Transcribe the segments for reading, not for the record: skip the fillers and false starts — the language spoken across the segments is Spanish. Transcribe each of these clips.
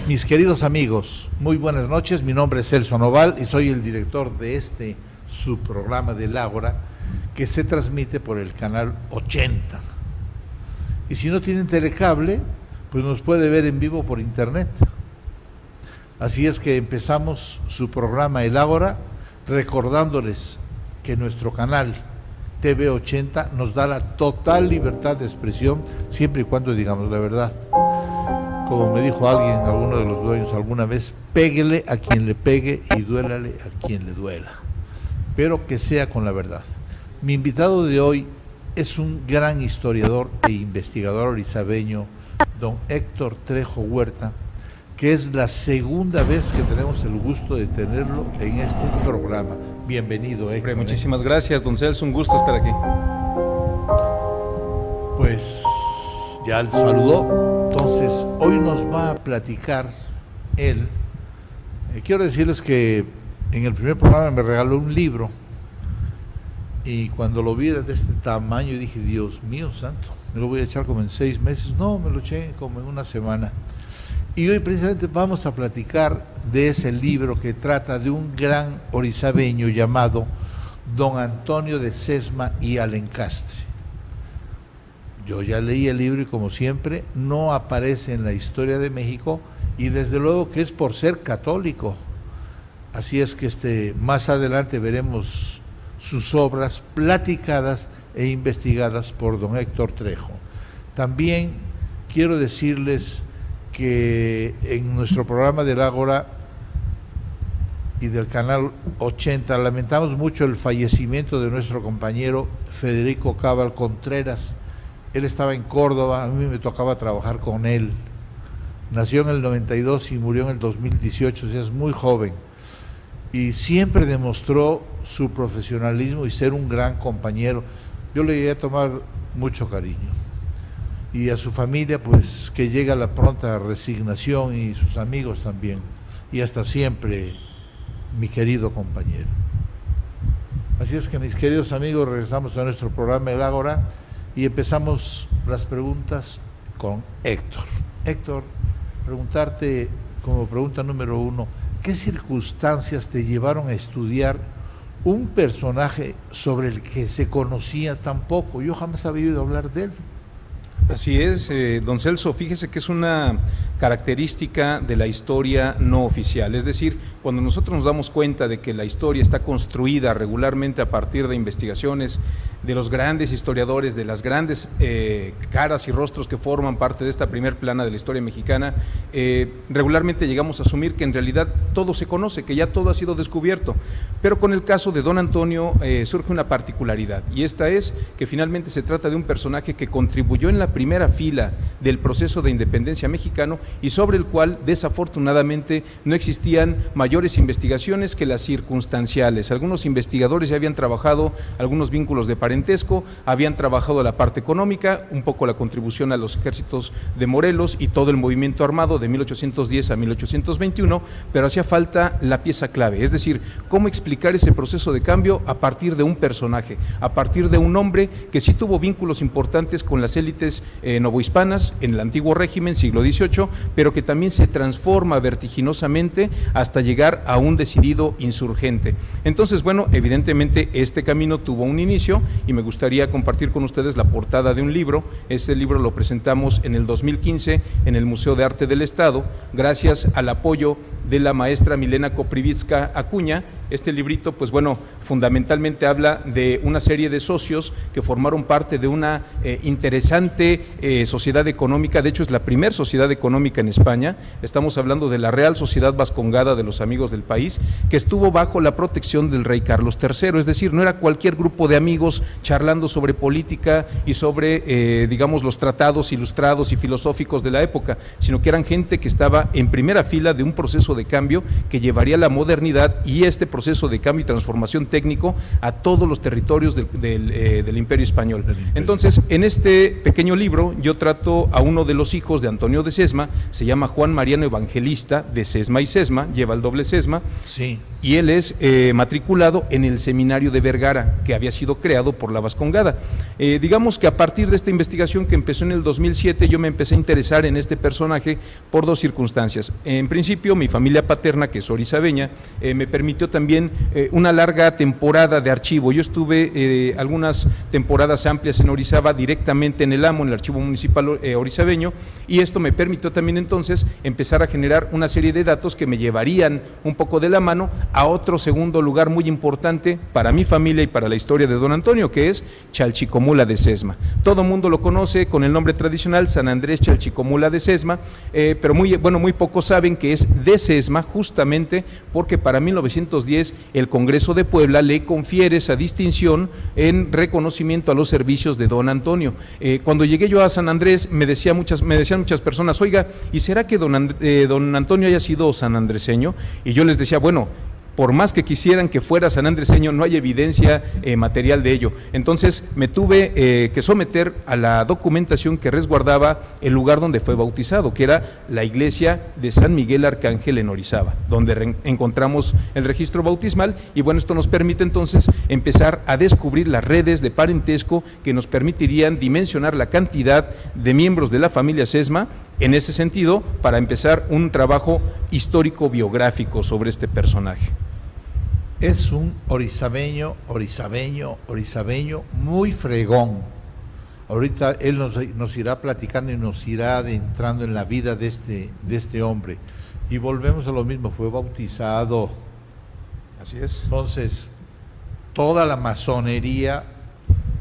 Mis queridos amigos, muy buenas noches. Mi nombre es Celso Noval y soy el director de este subprograma del Ágora que se transmite por el canal 80. Y si no tienen telecable, pues nos puede ver en vivo por internet. Así es que empezamos su programa El Ágora recordándoles que nuestro canal TV 80 nos da la total libertad de expresión siempre y cuando digamos la verdad. Como me dijo alguien, alguno de los dueños alguna vez, péguele a quien le pegue y duélale a quien le duela, pero que sea con la verdad. Mi invitado de hoy es un gran historiador e investigador orizabeño, don Héctor Trejo Huerta, que es la segunda vez que tenemos el gusto de tenerlo en este programa. Bienvenido, Héctor. Muchísimas gracias, don Celso, un gusto estar aquí. Pues ya el saludó. Entonces, hoy nos va a platicar él. Quiero decirles que en el primer programa me regaló un libro y cuando lo vi de este tamaño dije, Dios mío santo, me lo voy a echar como en 6 meses. No, me lo eché como en una semana. Y hoy precisamente vamos a platicar de ese libro que trata de un gran orizabeño llamado don Antonio de Sesma y Alencastre. Yo ya leí el libro y como siempre no aparece en la historia de México y desde luego que es por ser católico. Así es que más adelante veremos sus obras platicadas e investigadas por don Héctor Trejo. También quiero decirles que en nuestro programa del Ágora y del canal 80 lamentamos mucho el fallecimiento de nuestro compañero Federico Cabal Contreras. Él estaba en Córdoba, a mí me tocaba trabajar con él. Nació en el 92 y murió en el 2018, o sea, es muy joven. Y siempre demostró su profesionalismo y ser un gran compañero. Yo le llegué a tomar mucho cariño. Y a su familia, pues, que llega la pronta resignación y sus amigos también. Y hasta siempre, mi querido compañero. Así es que, mis queridos amigos, regresamos a nuestro programa El Ágora y empezamos las preguntas con Héctor. Héctor, preguntarte como pregunta número 1, ¿qué circunstancias te llevaron a estudiar un personaje sobre el que se conocía tan poco? Yo jamás había oído hablar de él. Así es, don Celso, fíjese que es una característica de la historia no oficial, es decir, cuando nosotros nos damos cuenta de que la historia está construida regularmente a partir de investigaciones de los grandes historiadores, de las grandes caras y rostros que forman parte de esta primer plana de la historia mexicana, regularmente llegamos a asumir que en realidad todo se conoce, que ya todo ha sido descubierto, pero con el caso de don Antonio surge una particularidad, y esta es que finalmente se trata de un personaje que contribuyó en la primera fila del proceso de independencia mexicano y sobre el cual desafortunadamente no existían mayores investigaciones que las circunstanciales. Algunos investigadores ya habían trabajado algunos vínculos de parentesco, habían trabajado la parte económica, un poco la contribución a los ejércitos de Morelos y todo el movimiento armado de 1810 a 1821, pero hacía falta la pieza clave, es decir, cómo explicar ese proceso de cambio a partir de un personaje, a partir de un hombre que sí tuvo vínculos importantes con las élites novohispanas en el antiguo régimen, siglo XVIII, pero que también se transforma vertiginosamente hasta llegar a un decidido insurgente. Entonces, bueno, evidentemente este camino tuvo un inicio y me gustaría compartir con ustedes la portada de un libro. Este libro lo presentamos en el 2015 en el Museo de Arte del Estado, gracias al apoyo de la maestra Milena Koprivitska Acuña. Este librito, pues bueno, fundamentalmente habla de una serie de socios que formaron parte de una interesante sociedad económica. De hecho, es la primera sociedad económica en España. Estamos hablando de la Real Sociedad Vascongada de los Amigos del País, que estuvo bajo la protección del rey Carlos III. Es decir, no era cualquier grupo de amigos charlando sobre política y sobre, digamos, los tratados ilustrados y filosóficos de la época, sino que eran gente que estaba en primera fila de un proceso de cambio que llevaría a la modernidad, y este proceso de cambio y transformación técnico a todos los territorios del Imperio Español. Entonces, en este pequeño libro yo trato a uno de los hijos de Antonio de Sesma, se llama Juan Mariano Evangelista de Sesma y Sesma, lleva el doble Sesma, sí. Y él es matriculado en el seminario de Vergara, que había sido creado por la Vascongada. Digamos que a partir de esta investigación que empezó en el 2007, yo me empecé a interesar en este personaje por dos circunstancias. En principio, mi familia paterna, que es orizabeña, me permitió también una larga temporada de archivo. Yo estuve algunas temporadas amplias en Orizaba, directamente en el AMO, en el Archivo Municipal Orizabeño, y esto me permitió también entonces empezar a generar una serie de datos que me llevarían un poco de la mano a otro segundo lugar muy importante para mi familia y para la historia de don Antonio, que es Chalchicomula de Sesma. Todo el mundo lo conoce con el nombre tradicional San Andrés Chalchicomula de Sesma, pero muy pocos saben que es de Sesma, justamente porque para 1910 el Congreso de Puebla le confiere esa distinción en reconocimiento a los servicios de don Antonio. Cuando llegué yo a San Andrés me decían muchas personas, oiga, ¿y será que don Antonio haya sido sanandreseño? Y yo les decía, bueno, por más que quisieran que fuera sanandreseño, no hay evidencia material de ello. Entonces me tuve que someter a la documentación que resguardaba el lugar donde fue bautizado, que era la iglesia de San Miguel Arcángel en Orizaba, donde encontramos el registro bautismal, y bueno, esto nos permite entonces empezar a descubrir las redes de parentesco que nos permitirían dimensionar la cantidad de miembros de la familia Sesma, en ese sentido, para empezar un trabajo histórico-biográfico sobre este personaje. Es un orizabeño muy fregón. Ahorita él nos irá platicando y nos irá adentrando en la vida de este hombre. Y volvemos a lo mismo, fue bautizado. Así es. Entonces, toda la masonería,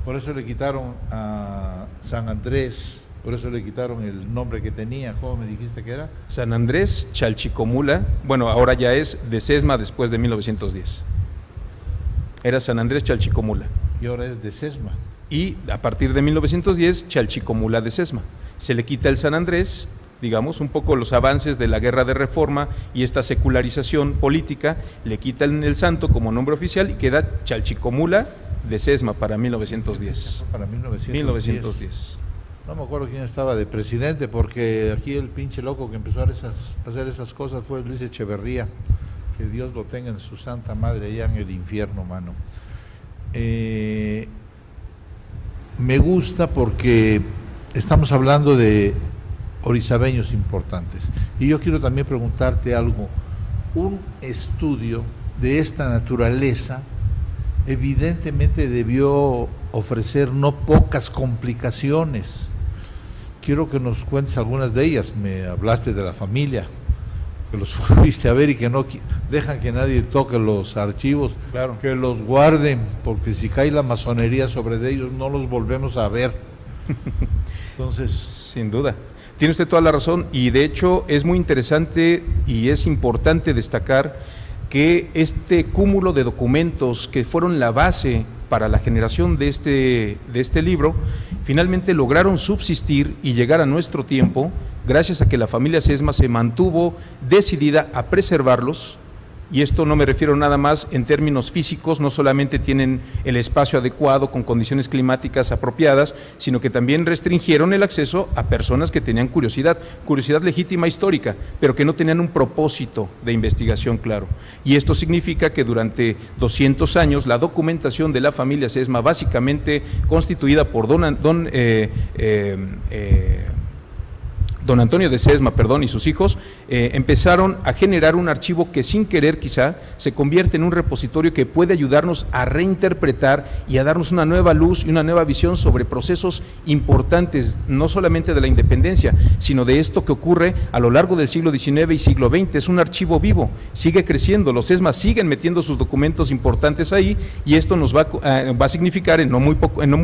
por eso le quitaron a San Andrés, por eso le quitaron el nombre que tenía. ¿Cómo me dijiste que era? San Andrés Chalchicomula, bueno, ahora ya es de Sesma después de 1910. Era San Andrés Chalchicomula. Y ahora es de Sesma. Y a partir de 1910, Chalchicomula de Sesma. Se le quita el San Andrés, digamos, un poco los avances de la guerra de reforma y esta secularización política, le quitan el santo como nombre oficial y queda Chalchicomula de Sesma para 1910. Para 1910. No me acuerdo quién estaba de presidente, porque aquí el pinche loco que empezó a hacer esas cosas fue Luis Echeverría, que Dios lo tenga en su santa madre allá en el infierno, mano. Me gusta porque estamos hablando de orizabeños importantes, y yo quiero también preguntarte algo. Un estudio de esta naturaleza evidentemente debió ofrecer no pocas complicaciones. Quiero que nos cuentes algunas de ellas. Me hablaste de la familia, que los fuiste a ver y que no dejan que nadie toque los archivos, claro, que los guarden, porque si cae la masonería sobre de ellos no los volvemos a ver. Entonces, sin duda, tiene usted toda la razón, y de hecho es muy interesante y es importante destacar que este cúmulo de documentos que fueron la base para la generación de este libro, finalmente lograron subsistir y llegar a nuestro tiempo gracias a que la familia Sesma se mantuvo decidida a preservarlos. Y esto no me refiero nada más en términos físicos, no solamente tienen el espacio adecuado con condiciones climáticas apropiadas, sino que también restringieron el acceso a personas que tenían curiosidad legítima histórica, pero que no tenían un propósito de investigación claro. Y esto significa que durante 200 años la documentación de la familia Sesma, básicamente constituida por don Antonio de Sesma, y sus hijos, empezaron a generar un archivo que sin querer quizá se convierte en un repositorio que puede ayudarnos a reinterpretar y a darnos una nueva luz y una nueva visión sobre procesos importantes, no solamente de la independencia, sino de esto que ocurre a lo largo del siglo XIX y siglo XX. Es un archivo vivo, sigue creciendo, los Sesma siguen metiendo sus documentos importantes ahí, y esto nos va a significar en no muy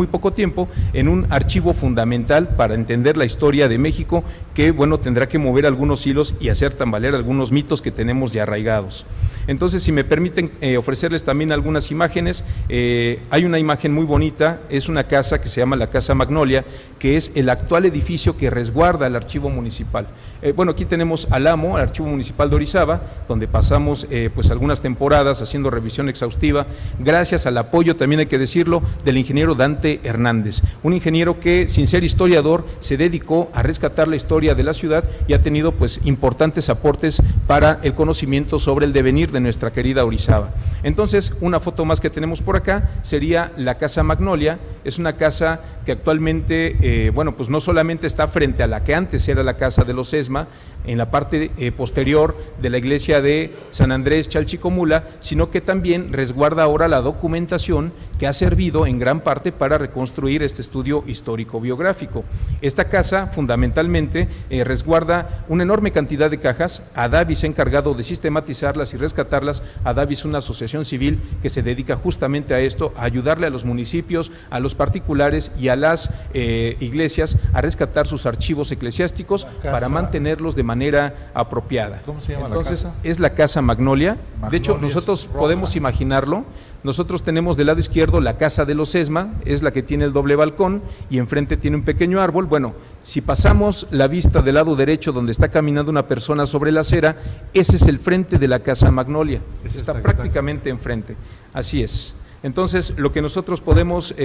poco tiempo en un archivo fundamental para entender la historia de México, que, bueno, tendrá que mover algunos hilos y hacer tambalear algunos mitos que tenemos ya arraigados. Entonces, si me permiten ofrecerles también algunas imágenes, hay una imagen muy bonita, es una casa que se llama la Casa Magnolia, que es el actual edificio que resguarda el archivo municipal. Bueno, aquí tenemos al AMO, al Archivo Municipal de Orizaba, donde pasamos pues algunas temporadas haciendo revisión exhaustiva, gracias al apoyo, también hay que decirlo, del ingeniero Dante Hernández, un ingeniero que, sin ser historiador, se dedicó a rescatar la historia de la ciudad y ha tenido pues importantes aportes para el conocimiento sobre el devenir de nuestra querida Orizaba. Entonces, una foto más que tenemos por acá sería la Casa Magnolia. Es una casa que actualmente, bueno, pues no solamente está frente a la que antes era la Casa de los Esma, en la parte posterior de la iglesia de San Andrés Chalchicomula, sino que también resguarda ahora la documentación que ha servido en gran parte para reconstruir este estudio histórico-biográfico. Esta casa fundamentalmente resguarda una enorme cantidad de cajas. Adavi se ha encargado de sistematizarlas y rescatarlas. Adavi es una asociación civil que se dedica justamente a esto, a ayudarle a los municipios, a los particulares y a las iglesias a rescatar sus archivos eclesiásticos para mantenerlos de manera apropiada. ¿Cómo se llama? Entonces, la casa? es la Casa Magnolia. De hecho, Magnolia nosotros roja. podemos imaginarlo. Nosotros tenemos del lado izquierdo la Casa de los Esma, es la que tiene el doble balcón y enfrente tiene un pequeño árbol. Bueno, si pasamos la vista del lado derecho donde está caminando una persona sobre la acera, ese es el frente de la Casa Magnolia. Está prácticamente enfrente. Así es. Entonces, lo que nosotros podemos,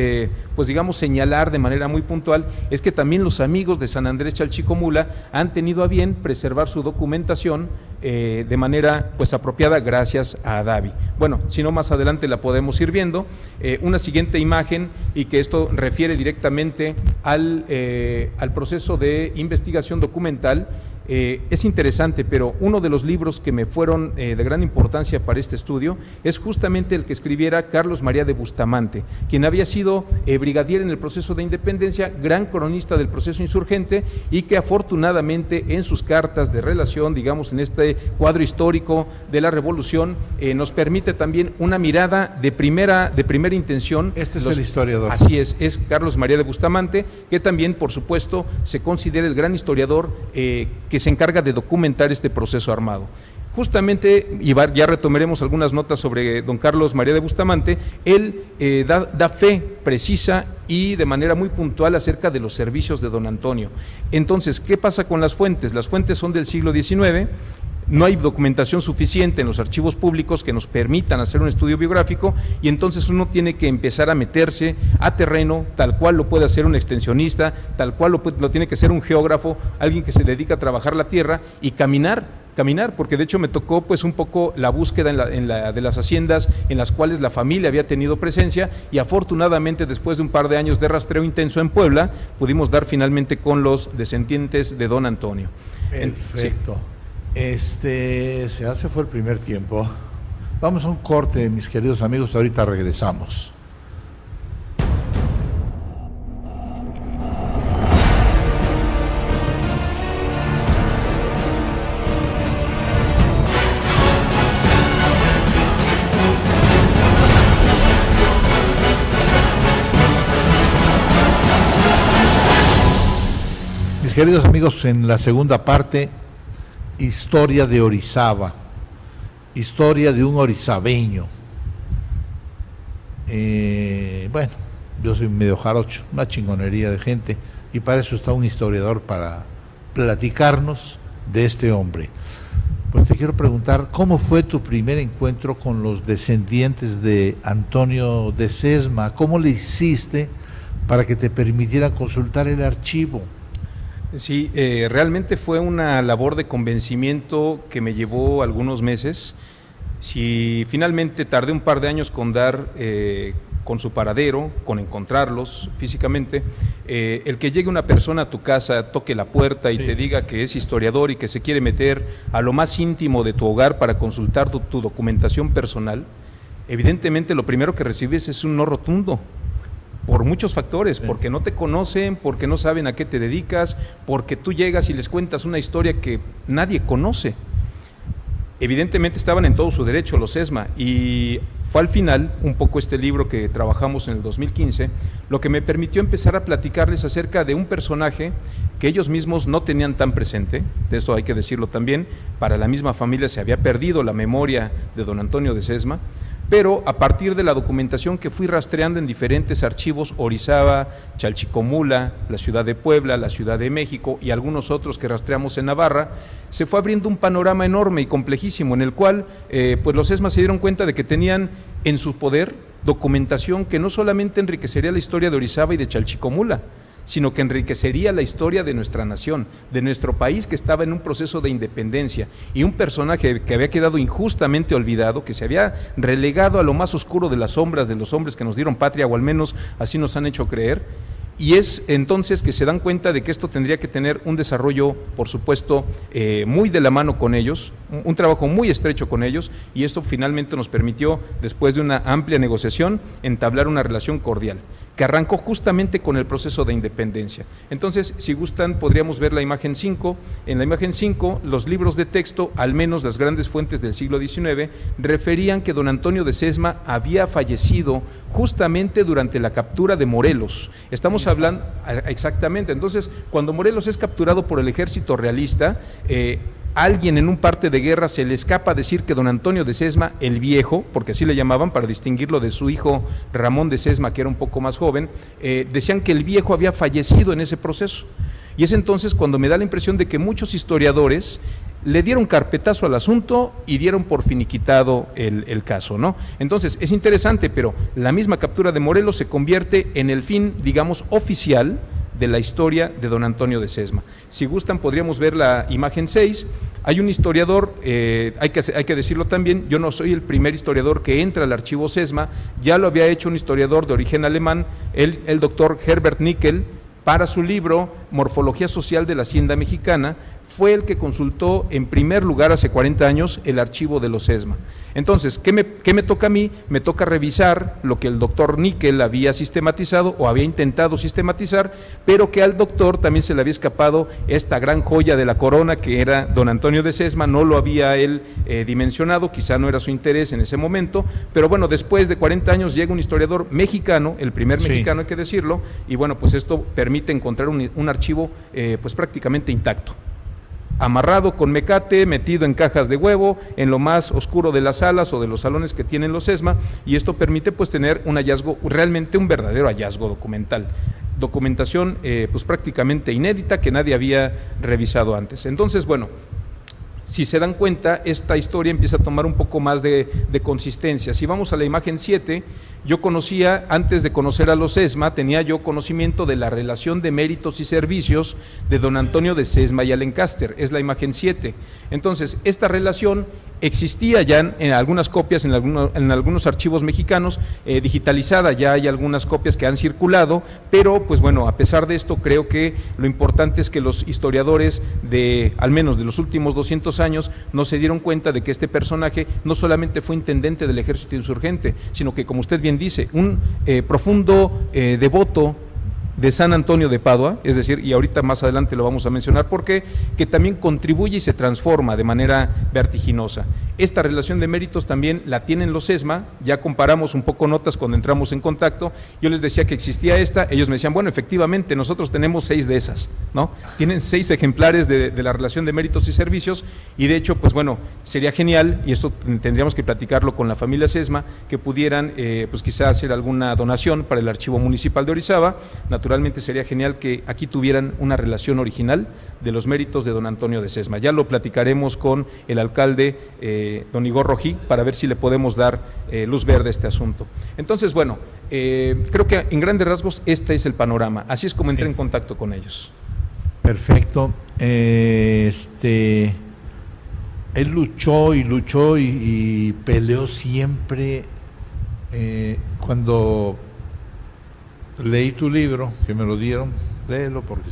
pues digamos, señalar de manera muy puntual es que también los amigos de San Andrés Chalchicomula han tenido a bien preservar su documentación de manera pues apropiada gracias a Adavi. Bueno, si no, más adelante la podemos ir viendo. Una siguiente imagen, y que esto refiere directamente al proceso de investigación documental. Es interesante, pero uno de los libros que me fueron de gran importancia para este estudio es justamente el que escribiera Carlos María de Bustamante, quien había sido brigadier en el proceso de independencia, gran cronista del proceso insurgente, y que afortunadamente en sus cartas de relación, digamos, en este cuadro histórico de la revolución, nos permite también una mirada de primera intención. Este es el historiador. Así es Carlos María de Bustamante, que también, por supuesto, se considera el gran historiador que se encarga de documentar este proceso armado. Justamente, y ya retomaremos algunas notas sobre don Carlos María de Bustamante, él da fe precisa y de manera muy puntual acerca de los servicios de don Antonio. Entonces, ¿qué pasa con las fuentes? Las fuentes son del siglo XIX. No hay documentación suficiente en los archivos públicos que nos permitan hacer un estudio biográfico, y entonces uno tiene que empezar a meterse a terreno, tal cual lo puede hacer un extensionista, tal cual lo tiene que hacer un geógrafo, alguien que se dedica a trabajar la tierra y caminar, porque de hecho me tocó pues un poco la búsqueda de las haciendas en las cuales la familia había tenido presencia, y afortunadamente después de un par de años de rastreo intenso en Puebla, pudimos dar finalmente con los descendientes de don Antonio. Perfecto. Sí. Se fue el primer tiempo. Vamos a un corte, mis queridos amigos, ahorita regresamos. Mis queridos amigos, en la segunda parte, historia de Orizaba, historia de un orizabeño. Bueno, yo soy medio jarocho, una chingonería de gente, y para eso está un historiador, para platicarnos de este hombre. Pues te quiero preguntar, ¿cómo fue tu primer encuentro con los descendientes de Antonio de Sesma? ¿Cómo le hiciste para que te permitieran consultar el archivo? Sí, realmente fue una labor de convencimiento que me llevó algunos meses. Si finalmente tardé un par de años con dar con su paradero, con encontrarlos físicamente, el que llegue una persona a tu casa, toque la puerta y te diga que es historiador y que se quiere meter a lo más íntimo de tu hogar para consultar tu documentación personal, evidentemente lo primero que recibes es un no rotundo. Por muchos factores, porque no te conocen, porque no saben a qué te dedicas, porque tú llegas y les cuentas una historia que nadie conoce. evidentemente estaban en todo su derecho los ESMA, y fue al final, un poco este libro que trabajamos en el 2015, lo que me permitió empezar a platicarles acerca de un personaje que ellos mismos no tenían tan presente. De esto hay que decirlo también, para la misma familia se había perdido la memoria de don Antonio de Sesma, pero a partir de la documentación que fui rastreando en diferentes archivos, Orizaba, Chalchicomula, la ciudad de Puebla, la Ciudad de México y algunos otros que rastreamos en Navarra, se fue abriendo un panorama enorme y complejísimo en el cual pues los ESMA se dieron cuenta de que tenían en su poder documentación que no solamente enriquecería la historia de Orizaba y de Chalchicomula, sino que enriquecería la historia de nuestra nación, de nuestro país que estaba en un proceso de independencia, y un personaje que había quedado injustamente olvidado, que se había relegado a lo más oscuro de las sombras de los hombres que nos dieron patria, o al menos así nos han hecho creer. Y es entonces que se dan cuenta de que esto tendría que tener un desarrollo, por supuesto, muy de la mano con ellos, un trabajo muy estrecho con ellos, y esto finalmente nos permitió, después de una amplia negociación, entablar una relación cordial, que arrancó justamente con el proceso de independencia. Entonces, si gustan, podríamos ver la imagen 5. En la imagen 5, los libros de texto, al menos las grandes fuentes del siglo XIX, referían que don Antonio de Sesma había fallecido justamente durante la captura de Morelos. Estamos hablando, exactamente, entonces, cuando Morelos es capturado por el ejército realista, alguien en un parte de guerra se le escapa decir que don Antonio de Sesma, el viejo, porque así le llamaban para distinguirlo de su hijo Ramón de Sesma, que era un poco más joven, decían que el viejo había fallecido en ese proceso. Y es entonces cuando me da la impresión de que muchos historiadores le dieron carpetazo al asunto y dieron por finiquitado el caso, ¿no? Entonces, es interesante, pero la misma captura de Morelos se convierte en el fin, digamos, oficial de la historia de don Antonio de Sesma. Si gustan, podríamos ver la imagen 6. Hay un historiador, hay que decirlo también, yo no soy el primer historiador que entra al archivo Sesma, ya lo había hecho un historiador de origen alemán, el doctor Herbert Nickel, para su libro Morfología Social de la Hacienda Mexicana. Fue el que consultó en primer lugar hace 40 años el archivo de los Sesma. Entonces, ¿qué me toca a mí? Me toca revisar lo que el doctor Nickel había sistematizado o había intentado sistematizar, pero que al doctor también se le había escapado esta gran joya de la corona que era don Antonio de Sesma. No lo había él dimensionado, quizá no era su interés en ese momento, pero bueno, después de 40 años llega un historiador mexicano, el primer mexicano, hay que decirlo, y bueno, pues esto permite encontrar un archivo pues prácticamente intacto, amarrado con mecate, metido en cajas de huevo, en lo más oscuro de las salas o de los salones que tienen los ESMA, y esto permite pues tener un hallazgo, realmente un verdadero hallazgo documental, documentación pues prácticamente inédita que nadie había revisado antes. Entonces, bueno, si se dan cuenta, esta historia empieza a tomar un poco más de consistencia. Si vamos a la imagen 7, yo conocía, antes de conocer a los ESMA, tenía yo conocimiento de la relación de méritos y servicios de don Antonio de Sesma y Alencastre, es la imagen 7. Entonces, esta relación existía ya en algunas copias, en algunos archivos mexicanos, digitalizada, ya hay algunas copias que han circulado, pero pues bueno, a pesar de esto, creo que lo importante es que los historiadores de, al menos de los últimos 200 años, no se dieron cuenta de que este personaje no solamente fue intendente del ejército insurgente, sino que, como usted bien dice, un profundo devoto de San Antonio de Padua, es decir, y ahorita más adelante lo vamos a mencionar porque, que también contribuye y se transforma de manera vertiginosa. Esta relación de méritos también la tienen los ESMA, ya comparamos un poco notas cuando entramos en contacto, yo les decía que existía esta, ellos me decían, bueno, efectivamente, nosotros tenemos 6 de esas, ¿no? Tienen 6 ejemplares de la relación de méritos y servicios, y de hecho, pues bueno, sería genial, y esto tendríamos que platicarlo con la familia ESMA, que pudieran, pues quizá hacer alguna donación para el Archivo Municipal de Orizaba. Naturalmente sería genial que aquí tuvieran una relación original de los méritos de don Antonio de Sesma. Ya lo platicaremos con el alcalde don Igor Rojí para ver si le podemos dar luz verde a este asunto. Entonces, bueno, creo que en grandes rasgos este es el panorama. Así es como entré en contacto con ellos. Perfecto. Él luchó y peleó siempre. Cuando leí tu libro, que me lo dieron, léelo porque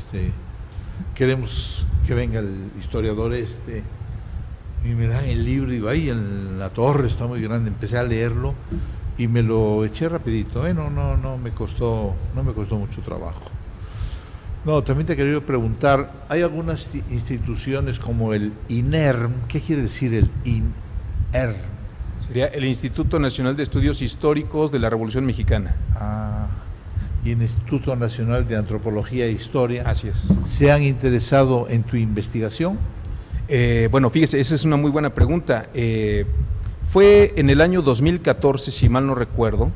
queremos que venga el historiador y me dan el libro y digo, ay, en la torre está muy grande. Empecé a leerlo y me lo eché rapidito, no me costó mucho trabajo. No, también te quería preguntar, hay algunas instituciones como el INERM, ¿qué quiere decir el INERM? Sería el Instituto Nacional de Estudios Históricos de la Revolución Mexicana. Y el Instituto Nacional de Antropología e Historia. Así es. ¿Se han interesado en tu investigación? Bueno, fíjese, esa es una muy buena pregunta. Fue en el año 2014, si mal no recuerdo,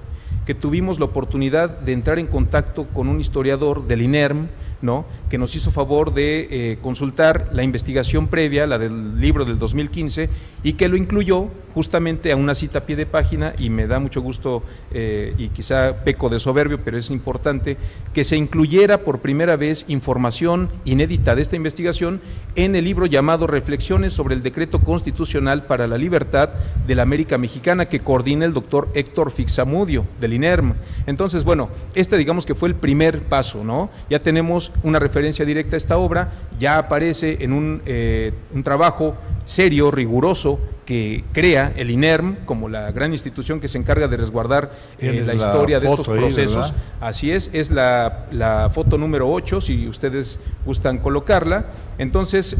que tuvimos la oportunidad de entrar en contacto con un historiador del INERM, ¿no?, que nos hizo favor de consultar la investigación previa, la del libro del 2015, y que lo incluyó justamente a una cita a pie de página, y me da mucho gusto, y quizá peco de soberbio, pero es importante, que se incluyera por primera vez información inédita de esta investigación en el libro llamado Reflexiones sobre el Decreto Constitucional para la Libertad de la América Mexicana, que coordina el doctor Héctor Fixamudio, del INERM. Entonces, bueno, digamos que fue el primer paso, ¿no? Ya tenemos una referencia directa a esta obra, ya aparece en un trabajo serio, riguroso, que crea el INERM como la gran institución que se encarga de resguardar la historia de estos procesos. Así es la foto número 8, si ustedes gustan colocarla. Entonces,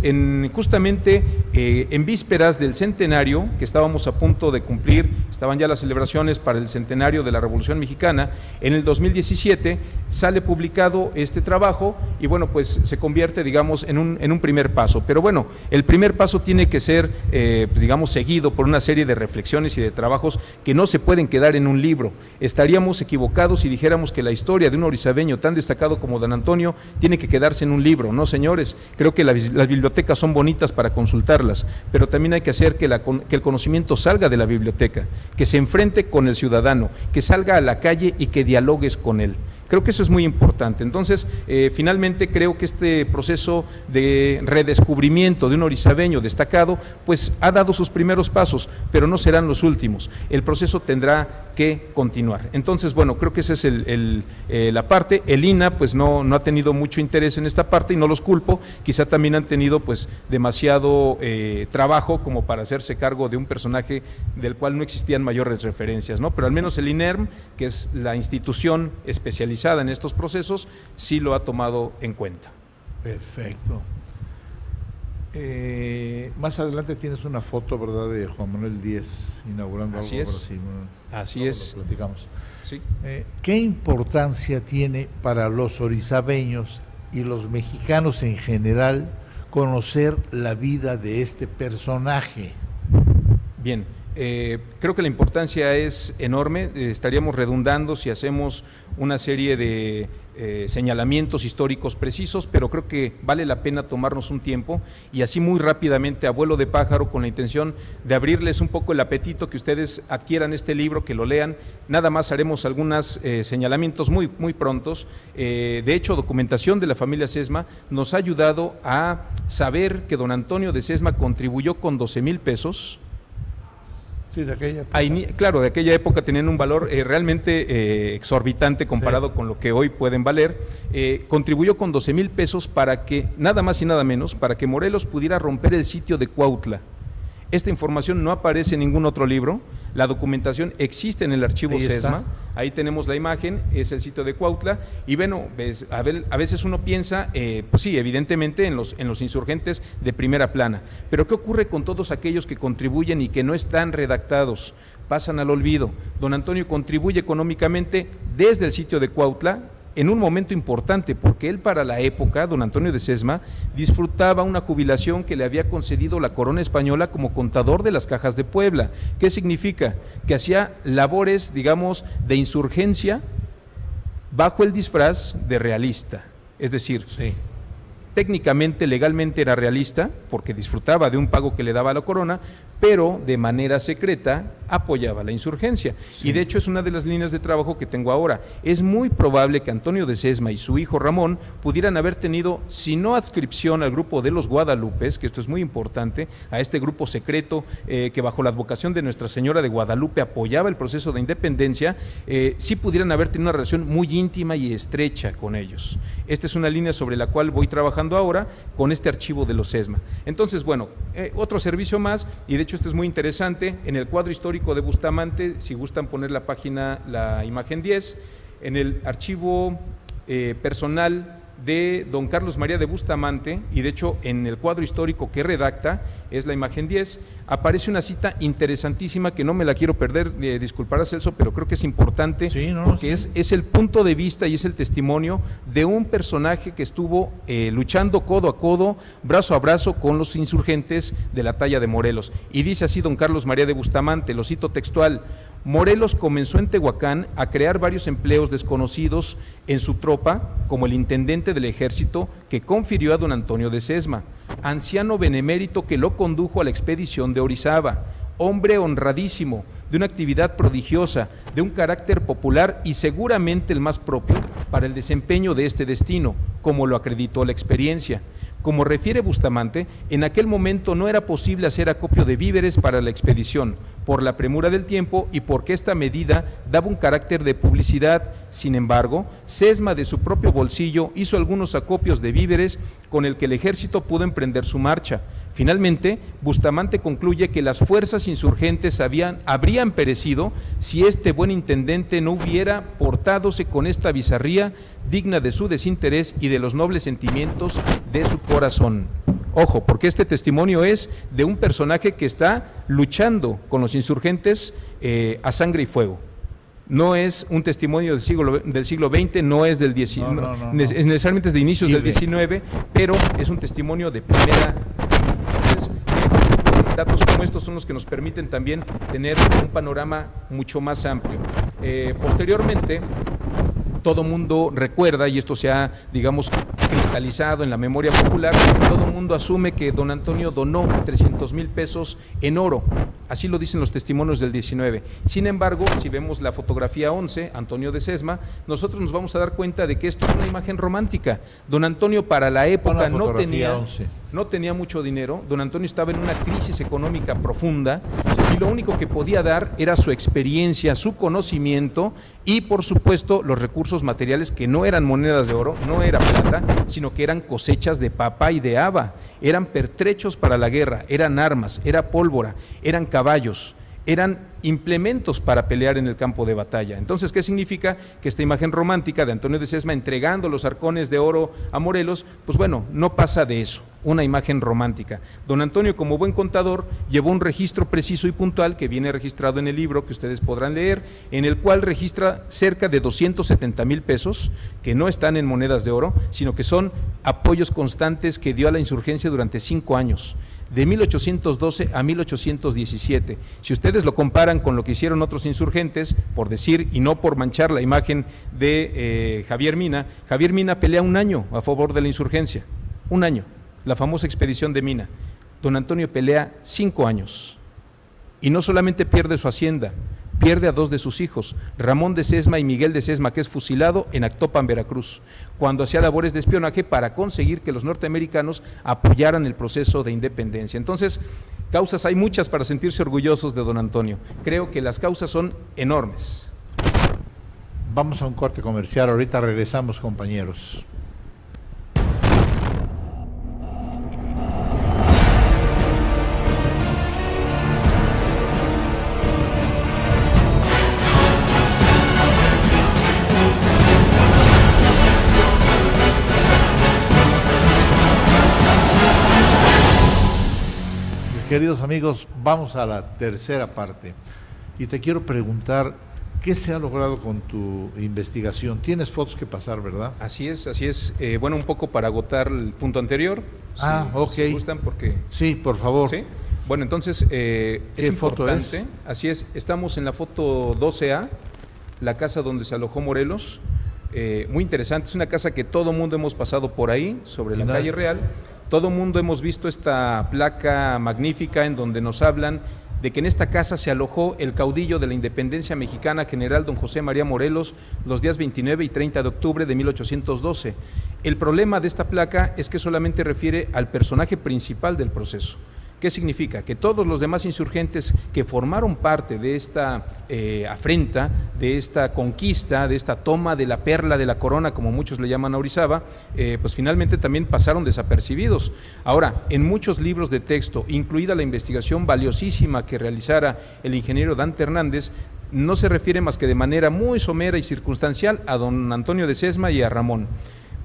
justamente en vísperas del centenario, que estábamos a punto de cumplir, estaban ya las celebraciones para el centenario de la Revolución Mexicana, en el 2017 sale publicado este trabajo y bueno, pues se convierte, digamos, en un primer paso. Pero bueno, el primer paso tiene que ser, pues, digamos, seguido por una serie de reflexiones y de trabajos que no se pueden quedar en un libro. Estaríamos equivocados si dijéramos que la historia de un orizabeño tan destacado como don Antonio tiene que quedarse en un libro. No, señores, creo que las bibliotecas son bonitas para consultarlas, pero también hay que hacer que el conocimiento salga de la biblioteca, que se enfrente con el ciudadano, que salga a la calle y que dialogues con él. Creo que eso es muy importante. Entonces, finalmente creo que este proceso de redescubrimiento de un orizabeño destacado, pues ha dado sus primeros pasos, pero no serán los últimos. El proceso tendrá que continuar. Entonces, bueno, creo que esa es la parte. El INAH, pues no ha tenido mucho interés en esta parte y no los culpo. Quizá también han tenido, pues, demasiado trabajo como para hacerse cargo de un personaje del cual no existían mayores referencias, ¿no? Pero al menos el INERM, que es la institución especializada en estos procesos, sí lo ha tomado en cuenta. Perfecto. Más adelante tienes una foto, ¿verdad?, de Juan Manuel Díez inaugurando Así algo es. así. Así es. Lo platicamos. Sí. ¿Qué importancia tiene para los orizabeños y los mexicanos en general conocer la vida de este personaje? Bien. Creo que la importancia es enorme. Estaríamos redundando si hacemos una serie de señalamientos históricos precisos, pero creo que vale la pena tomarnos un tiempo y así muy rápidamente, a vuelo de pájaro, con la intención de abrirles un poco el apetito, que ustedes adquieran este libro, que lo lean. Nada más haremos algunos señalamientos muy prontos. De hecho, documentación de la familia Sesma nos ha ayudado a saber que don Antonio de Sesma contribuyó con 12,000 pesos. Sí, de aquella época. Claro, de aquella época tenían un valor realmente exorbitante comparado con lo que hoy pueden valer. Contribuyó con 12,000 pesos para que, nada más y nada menos, para que Morelos pudiera romper el sitio de Cuautla. Esta información no aparece en ningún otro libro. La documentación existe en el archivo Sesma. Ahí tenemos la imagen, es el sitio de Cuautla. Y bueno, a veces uno piensa, pues sí, evidentemente en los insurgentes de primera plana. Pero ¿qué ocurre con todos aquellos que contribuyen y que no están redactados? Pasan al olvido. Don Antonio contribuye económicamente desde el sitio de Cuautla, en un momento importante, porque él, para la época, don Antonio de Sesma, disfrutaba una jubilación que le había concedido la corona española como contador de las cajas de Puebla. ¿Qué significa? Que hacía labores, digamos, de insurgencia bajo el disfraz de realista. Es decir, sí, técnicamente, legalmente era realista, porque disfrutaba de un pago que le daba la corona, pero de manera secreta apoyaba la insurgencia. Sí. Y de hecho es una de las líneas de trabajo que tengo ahora. Es muy probable que Antonio de Sesma y su hijo Ramón pudieran haber tenido, si no adscripción al grupo de los Guadalupes, que esto es muy importante, a este grupo secreto que bajo la advocación de Nuestra Señora de Guadalupe apoyaba el proceso de independencia, sí pudieran haber tenido una relación muy íntima y estrecha con ellos. Esta es una línea sobre la cual voy trabajando ahora con este archivo de los Sesma. Entonces, bueno, otro servicio más, y de hecho esto es muy interesante, en el cuadro histórico de Bustamante, si gustan poner la imagen 10, en el archivo personal de don Carlos María de Bustamante, y de hecho en el cuadro histórico que redacta, es la imagen 10, aparece una cita interesantísima que no me la quiero perder, disculpar a Celso, pero creo que es importante, porque es el punto de vista y es el testimonio de un personaje que estuvo luchando codo a codo, brazo a brazo con los insurgentes de la talla de Morelos. Y dice así don Carlos María de Bustamante, lo cito textual: Morelos comenzó en Tehuacán a crear varios empleos desconocidos en su tropa, como el intendente del ejército que confirió a don Antonio de Sesma, anciano benemérito que lo condujo a la expedición de Orizaba, hombre honradísimo, de una actividad prodigiosa, de un carácter popular y seguramente el más propio para el desempeño de este destino, como lo acreditó la experiencia. Como refiere Bustamante, en aquel momento no era posible hacer acopio de víveres para la expedición, por la premura del tiempo y porque esta medida daba un carácter de publicidad. Sin embargo, Sesma de su propio bolsillo hizo algunos acopios de víveres con el que el ejército pudo emprender su marcha. Finalmente, Bustamante concluye que las fuerzas insurgentes habrían perecido si este buen intendente no hubiera portádose con esta bizarría digna de su desinterés y de los nobles sentimientos de su corazón. Ojo, porque este testimonio es de un personaje que está luchando con los insurgentes a sangre y fuego. No es un testimonio del siglo XX, no es del XIX, necesariamente es de inicios del XIX, pero es un testimonio de primera. Entonces, datos como estos son los que nos permiten también tener un panorama mucho más amplio. Posteriormente, todo mundo recuerda, y esto se ha, digamos, cristalizado en la memoria popular, todo mundo asume que don Antonio donó 300,000 pesos en oro. Así lo dicen los testimonios del 19. Sin embargo, si vemos la fotografía 11, Antonio de Sesma, nosotros nos vamos a dar cuenta de que esto es una imagen romántica. Don Antonio para la época no tenía mucho dinero, don Antonio estaba en una crisis económica profunda y lo único que podía dar era su experiencia, su conocimiento y por supuesto los recursos materiales que no eran monedas de oro, no era plata, sino que eran cosechas de papa y de haba, eran pertrechos para la guerra, eran armas, era pólvora, eran caballos, eran implementos para pelear en el campo de batalla. Entonces, ¿qué significa? Que esta imagen romántica de Antonio de Sesma entregando los arcones de oro a Morelos, pues bueno, no pasa de eso, una imagen romántica. Don Antonio, como buen contador, llevó un registro preciso y puntual que viene registrado en el libro que ustedes podrán leer, en el cual registra cerca de 270,000 pesos, que no están en monedas de oro, sino que son apoyos constantes que dio a la insurgencia durante 5 años. De 1812 a 1817. Si ustedes lo comparan con lo que hicieron otros insurgentes, por decir, y no por manchar la imagen de Javier Mina pelea 1 año a favor de la insurgencia, 1 año, la famosa expedición de Mina. Don Antonio pelea 5 años, y no solamente pierde su hacienda, pierde a 2 de sus hijos, Ramón de Sesma y Miguel de Sesma, que es fusilado en Actopan, Veracruz, cuando hacía labores de espionaje para conseguir que los norteamericanos apoyaran el proceso de independencia. Entonces, causas hay muchas para sentirse orgullosos de don Antonio. Creo que las causas son enormes. Vamos a un corte comercial, ahorita regresamos, compañeros. Queridos amigos, vamos a la tercera parte y te quiero preguntar, ¿qué se ha logrado con tu investigación? Tienes fotos que pasar, ¿verdad? Así es. Bueno, un poco para agotar el punto anterior. Ok. Si gustan, porque... Sí, por favor. ¿Sí? Bueno, entonces, es ¿qué foto importante. es? Así es, estamos en la foto 12A, la casa donde se alojó Morelos. Muy interesante, es una casa que todo mundo hemos pasado por ahí, sobre la calle Real. Todo mundo hemos visto esta placa magnífica en donde nos hablan de que en esta casa se alojó el caudillo de la independencia mexicana, general don José María Morelos, los días 29 y 30 de octubre de 1812. El problema de esta placa es que solamente refiere al personaje principal del proceso. ¿Qué significa? Que todos los demás insurgentes que formaron parte de esta afrenta, de esta conquista, de esta toma de la perla de la corona, como muchos le llaman a Orizaba, pues finalmente también pasaron desapercibidos. Ahora, en muchos libros de texto, incluida la investigación valiosísima que realizara el ingeniero Dante Hernández, no se refiere más que de manera muy somera y circunstancial a don Antonio de Sesma y a Ramón.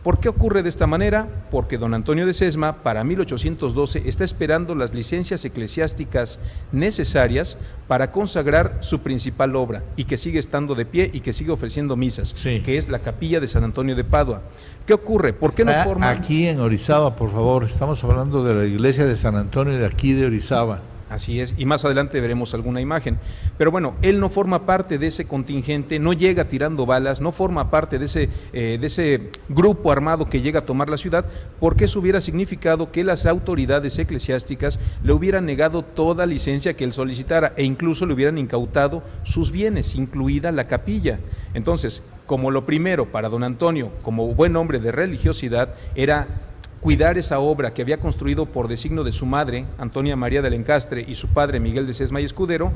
¿Por qué ocurre de esta manera? Porque don Antonio de Sesma, para 1812, está esperando las licencias eclesiásticas necesarias para consagrar su principal obra y que sigue estando de pie y que sigue ofreciendo misas, que es la capilla de San Antonio de Padua. ¿Qué ocurre? ¿Por qué no forma? Aquí en Orizaba, por favor, estamos hablando de la iglesia de San Antonio de aquí de Orizaba. Así es, y más adelante veremos alguna imagen. Pero bueno, él no forma parte de ese contingente, no llega tirando balas, no forma parte de ese grupo armado que llega a tomar la ciudad, porque eso hubiera significado que las autoridades eclesiásticas le hubieran negado toda licencia que él solicitara e incluso le hubieran incautado sus bienes, incluida la capilla. Entonces, como lo primero para don Antonio, como buen hombre de religiosidad, era cuidar esa obra que había construido por designio de su madre, Antonia María del Encastre, y su padre, Miguel de Sesma y Escudero,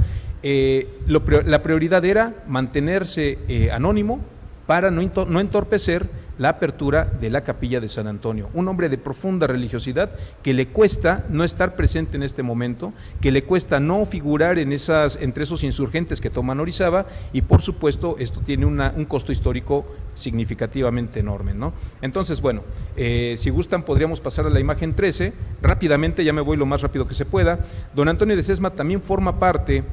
la prioridad era mantenerse anónimo para no entorpecer la apertura de la capilla de San Antonio. Un hombre de profunda religiosidad que le cuesta no estar presente en este momento, que le cuesta no figurar entre esos insurgentes que toman Orizaba, y por supuesto esto tiene un costo histórico significativamente enorme, ¿no? Entonces, bueno, si gustan podríamos pasar a la imagen 13, rápidamente, ya me voy lo más rápido que se pueda. Don Antonio de Sesma también forma parte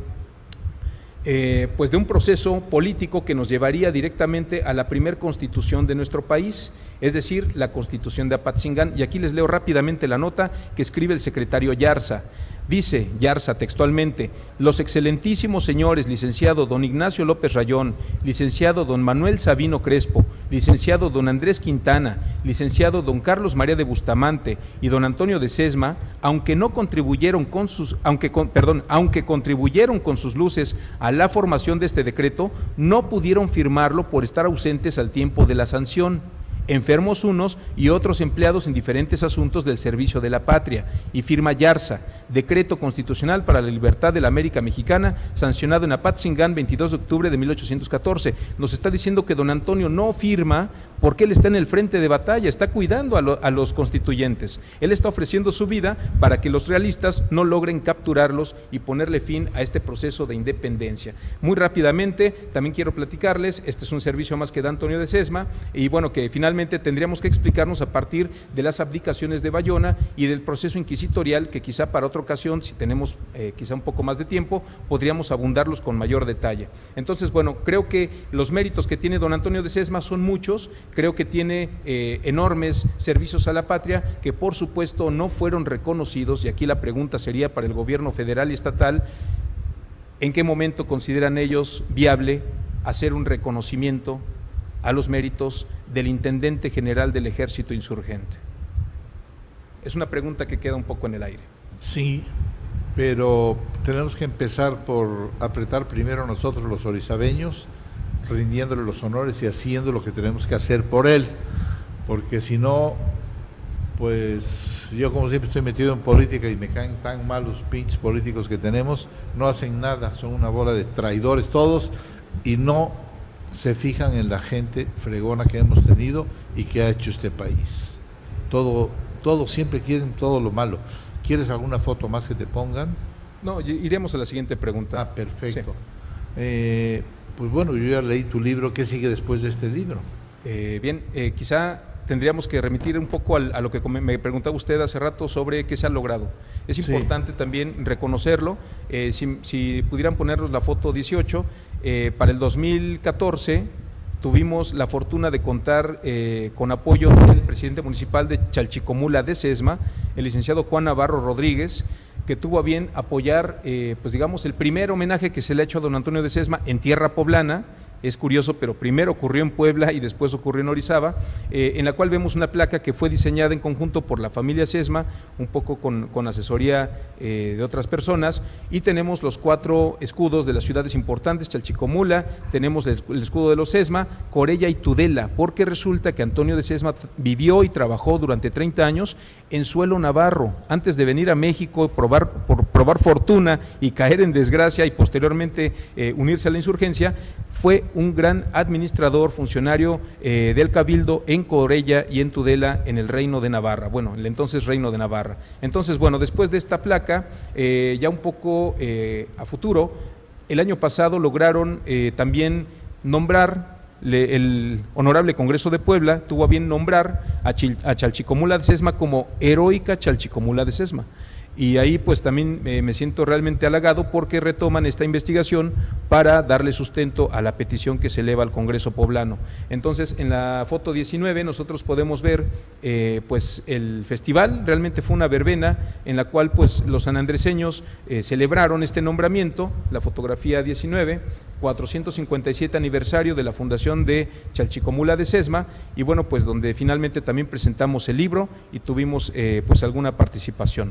pues de un proceso político que nos llevaría directamente a la primer constitución de nuestro país, es decir, la Constitución de Apatzingán, y aquí les leo rápidamente la nota que escribe el secretario Yarza. Dice Yarza textualmente: los excelentísimos señores licenciado don Ignacio López Rayón, licenciado don Manuel Sabino Crespo, licenciado don Andrés Quintana, licenciado don Carlos María de Bustamante y don Antonio de Sesma, aunque contribuyeron con sus luces a la formación de este decreto, no pudieron firmarlo por estar ausentes al tiempo de la sanción. Enfermos unos y otros empleados en diferentes asuntos del servicio de la patria, y firma Yarza, decreto constitucional para la libertad de la América Mexicana, sancionado en Apatzingán 22 de octubre de 1814. Nos está diciendo que don Antonio no firma porque él está en el frente de batalla, está cuidando a los constituyentes. Él está ofreciendo su vida para que los realistas no logren capturarlos y ponerle fin a este proceso de independencia. Muy rápidamente, también quiero platicarles, este es un servicio más que da Antonio de Sesma, y bueno, que finalmente tendríamos que explicarnos a partir de las abdicaciones de Bayona y del proceso inquisitorial, que quizá para otra ocasión, si tenemos quizá un poco más de tiempo, podríamos abundarlos con mayor detalle. Entonces, bueno, creo que los méritos que tiene don Antonio de Sesma son muchos, creo que tiene enormes servicios a la patria que por supuesto no fueron reconocidos, y aquí la pregunta sería para el gobierno federal y estatal: ¿en qué momento consideran ellos viable hacer un reconocimiento a los méritos del intendente general del ejército insurgente? Es una pregunta que queda un poco en el aire. Sí, pero tenemos que empezar por apretar primero nosotros los orizabeños, rindiéndole los honores y haciendo lo que tenemos que hacer por él, porque si no, pues yo como siempre estoy metido en política y me caen tan mal los pinches políticos que tenemos, no hacen nada, son una bola de traidores todos y no se fijan en la gente fregona que hemos tenido y que ha hecho este país. Todo siempre quieren todo lo malo. ¿Quieres alguna foto más que te pongan? No, iremos a la siguiente pregunta. Ah, perfecto. Sí. Pues bueno, yo ya leí tu libro. ¿Qué sigue después de este libro? Bien, quizá tendríamos que remitir un poco a lo que me preguntaba usted hace rato sobre qué se ha logrado. Es importante también reconocerlo. Si pudieran ponernos la foto 18, para el 2014 tuvimos la fortuna de contar con apoyo del presidente municipal de Chalchicomula de Sesma, el licenciado Juan Navarro Rodríguez, que tuvo a bien apoyar, pues digamos, el primer homenaje que se le ha hecho a don Antonio de Sesma en tierra poblana. Es curioso, pero primero ocurrió en Puebla y después ocurrió en Orizaba, en la cual vemos una placa que fue diseñada en conjunto por la familia Sesma, un poco con asesoría de otras personas, y tenemos los 4 escudos de las ciudades importantes: Chalchicomula, tenemos el escudo de los Sesma, Corella y Tudela, porque resulta que Antonio de Sesma vivió y trabajó durante 30 años en suelo navarro, antes de venir a México, probar fortuna y caer en desgracia y posteriormente unirse a la insurgencia. Fue un gran administrador, funcionario del Cabildo en Corella y en Tudela, en el Reino de Navarra, bueno, el entonces Reino de Navarra. Entonces, bueno, después de esta placa, ya un poco a futuro, el año pasado lograron también nombrar el Honorable Congreso de Puebla tuvo a bien nombrar a Chalchicomula de Sesma como heroica Chalchicomula de Sesma. Y ahí pues también me siento realmente halagado porque retoman esta investigación para darle sustento a la petición que se eleva al Congreso poblano. Entonces, en la foto 19 nosotros podemos ver pues el festival. Realmente fue una verbena en la cual pues los sanandreseños celebraron este nombramiento. La fotografía 19, 457 aniversario de la fundación de Chalchicomula de Sesma, y bueno, pues donde finalmente también presentamos el libro y tuvimos pues alguna participación.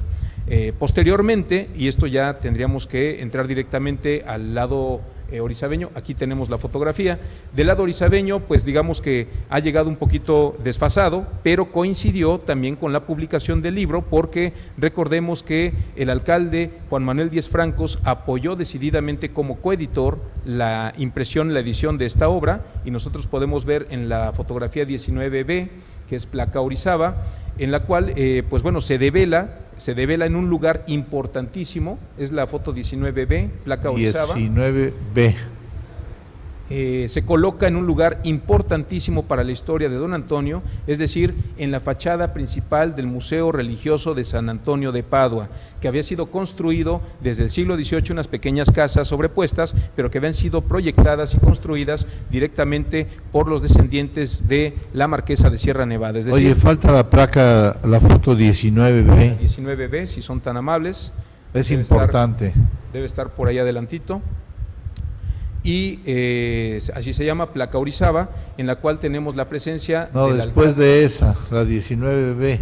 Posteriormente, y esto ya tendríamos que entrar directamente al lado orizabeño, aquí tenemos la fotografía. Del lado orizabeño, pues digamos que ha llegado un poquito desfasado, pero coincidió también con la publicación del libro, porque recordemos que el alcalde Juan Manuel Díez Francos apoyó decididamente como coeditor la impresión, la edición de esta obra, y nosotros podemos ver en la fotografía 19B, que es Placa Orizaba, en la cual pues bueno, se devela en un lugar importantísimo. Es la foto 19B, Placa Orizaba. 19B. Se coloca en un lugar importantísimo para la historia de don Antonio, es decir, en la fachada principal del Museo Religioso de San Antonio de Padua, que había sido construido desde el siglo XVIII, unas pequeñas casas sobrepuestas, pero que habían sido proyectadas y construidas directamente por los descendientes de la marquesa de Sierra Nevada. Es decir, oye, falta la placa, la foto 19B. 19B, si son tan amables. Es importante. Debe estar por ahí adelantito. Y así se llama, Placa Orizaba, en la cual tenemos la presencia… No, después de esa, la 19B.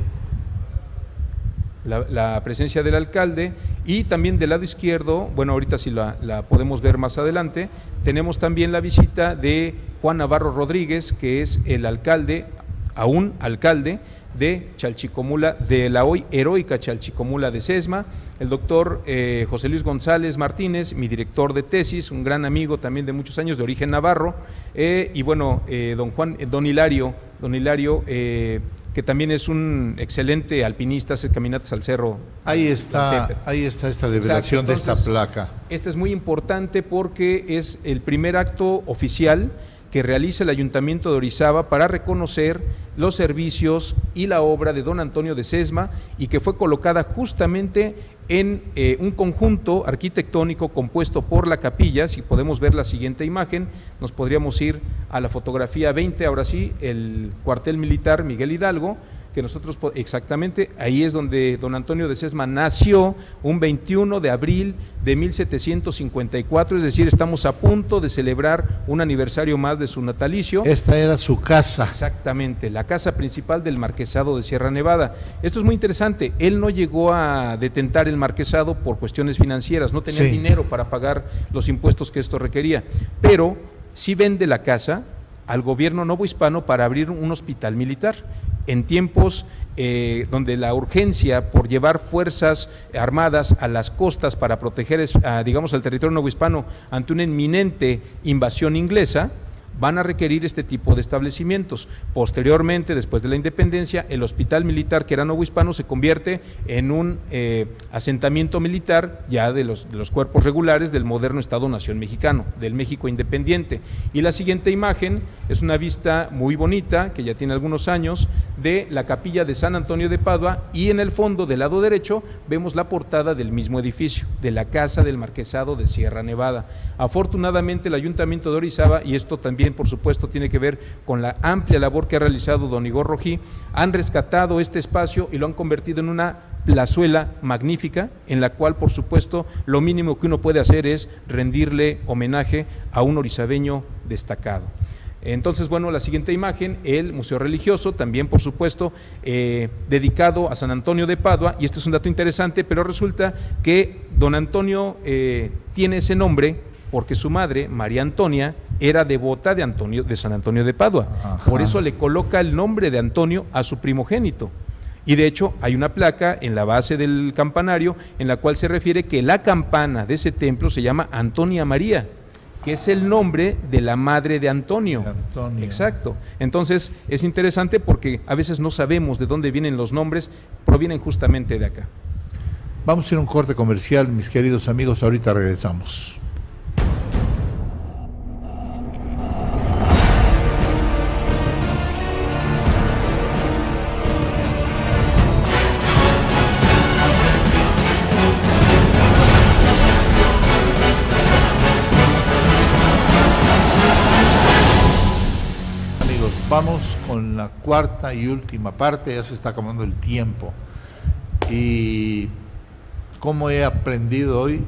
La presencia del alcalde, y también del lado izquierdo, bueno, ahorita sí la podemos ver más adelante, tenemos también la visita de Juan Navarro Rodríguez, que es el alcalde, aún alcalde, de Chalchicomula, de la hoy heroica Chalchicomula de Sesma, el doctor José Luis González Martínez, mi director de tesis, un gran amigo también de muchos años, de origen navarro, y bueno, don Hilario, que también es un excelente alpinista, hace caminatas al cerro. Ahí está esta develación. Entonces, de esta placa. Esta es muy importante porque es el primer acto oficial que realiza el Ayuntamiento de Orizaba para reconocer los servicios y la obra de don Antonio de Sesma, y que fue colocada justamente en un conjunto arquitectónico compuesto por la capilla. Si podemos ver la siguiente imagen, nos podríamos ir a la fotografía 20, ahora sí, el cuartel militar Miguel Hidalgo, que nosotros, exactamente, ahí es donde don Antonio de Sesma nació, un 21 de abril de 1754, es decir, estamos a punto de celebrar un aniversario más de su natalicio. Esta era su casa. Exactamente, la casa principal del marquesado de Sierra Nevada. Esto es muy interesante, él no llegó a detentar el marquesado por cuestiones financieras, no tenía dinero para pagar los impuestos que esto requería, pero sí vende la casa al gobierno novohispano para abrir un hospital militar. En tiempos donde la urgencia por llevar fuerzas armadas a las costas para proteger, digamos, al territorio novohispano ante una inminente invasión inglesa, van a requerir este tipo de establecimientos. Posteriormente, después de la independencia, el hospital militar, que era novohispano, se convierte en un asentamiento militar ya de los cuerpos regulares del moderno Estado-Nación mexicano, del México independiente. Y la siguiente imagen es una vista muy bonita, que ya tiene algunos años, de la capilla de San Antonio de Padua, y en el fondo, del lado derecho, vemos la portada del mismo edificio, de la casa del marquesado de Sierra Nevada. Afortunadamente, el Ayuntamiento de Orizaba, y esto también por supuesto tiene que ver con la amplia labor que ha realizado don Igor Rojí, han rescatado este espacio y lo han convertido en una plazuela magnífica, en la cual por supuesto lo mínimo que uno puede hacer es rendirle homenaje a un orizabeño destacado. Entonces, bueno, la siguiente imagen, el Museo Religioso, también por supuesto dedicado a San Antonio de Padua, y esto es un dato interesante, pero resulta que don Antonio tiene ese nombre porque su madre, María Antonia, era devota de San Antonio de Padua. Ajá. Por eso le coloca el nombre de Antonio a su primogénito. Y de hecho hay una placa en la base del campanario en la cual se refiere que la campana de ese templo se llama Antonia María, que es el nombre de la madre de Antonio. Exacto. Entonces es interesante porque a veces no sabemos de dónde vienen los nombres, provienen justamente de acá. Vamos a ir a un corte comercial, mis queridos amigos, ahorita regresamos. con la cuarta y última parte, ya se está acabando el tiempo. Y cómo he aprendido hoy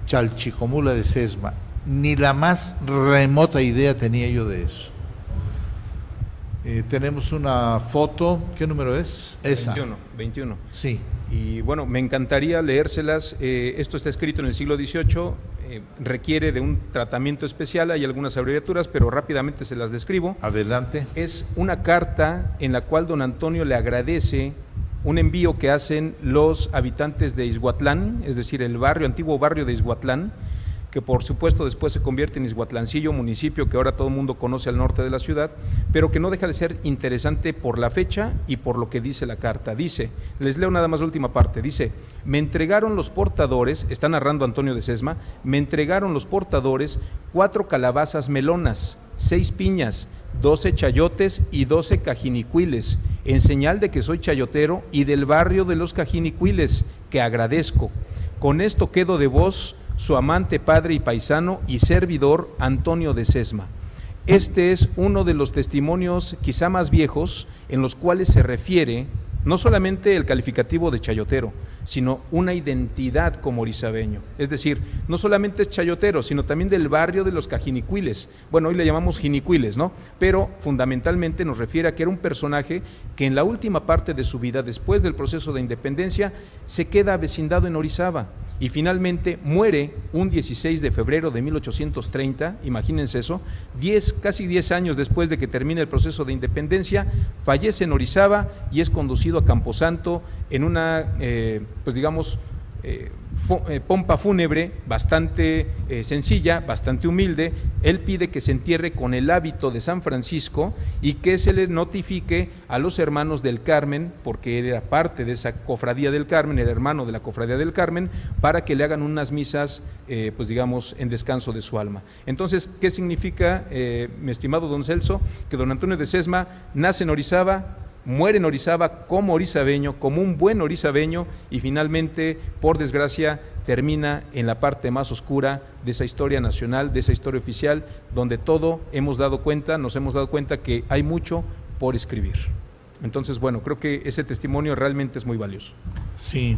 Chalchicomula de Sesma. Ni la más remota idea tenía yo de eso. Tenemos una foto, ¿qué número es? Esa. 21. Sí. Y bueno, me encantaría leérselas. Esto está escrito en el siglo XVIII, requiere de un tratamiento especial, hay algunas abreviaturas, pero rápidamente se las describo. Adelante. Es una carta en la cual don Antonio le agradece un envío que hacen los habitantes de Izhuatlán, es decir, el antiguo barrio de Izhuatlán, que por supuesto después se convierte en Izhuatlancillo, municipio que ahora todo el mundo conoce al norte de la ciudad, pero que no deja de ser interesante por la fecha y por lo que dice la carta. Dice, les leo nada más la última parte, dice: me entregaron los portadores, está narrando Antonio de Sesma, me entregaron los portadores 4 calabazas melonas, 6 piñas, 12 chayotes y 12 cajinicuiles, en señal de que soy chayotero y del barrio de los cajinicuiles, que agradezco. Con esto quedo de vos, su amante, padre y paisano y servidor Antonio de Sesma. Este es uno de los testimonios quizá más viejos en los cuales se refiere no solamente el calificativo de chayotero, sino una identidad como orizabeño. Es decir, no solamente es chayotero, sino también del barrio de los cajinicuiles. Bueno, hoy le llamamos jinicuiles, ¿no? Pero fundamentalmente nos refiere a que era un personaje que en la última parte de su vida, después del proceso de independencia, se queda avecindado en Orizaba y finalmente muere un 16 de febrero de 1830, imagínense eso, casi 10 años después de que termine el proceso de independencia, fallece en Orizaba y es conducido a Camposanto en una, pompa fúnebre bastante sencilla, bastante humilde. Él pide que se entierre con el hábito de San Francisco y que se le notifique a los hermanos del Carmen, porque él era parte de esa cofradía del Carmen, era hermano de la cofradía del Carmen, para que le hagan unas misas, en descanso de su alma. Entonces, ¿qué significa, mi estimado don Celso? Que don Antonio de Sesma nace en Orizaba, muere en Orizaba como orizabeño, como un buen orizabeño, y finalmente, por desgracia, termina en la parte más oscura de esa historia nacional, de esa historia oficial, donde nos hemos dado cuenta que hay mucho por escribir. Entonces, bueno, creo que ese testimonio realmente es muy valioso. Sí.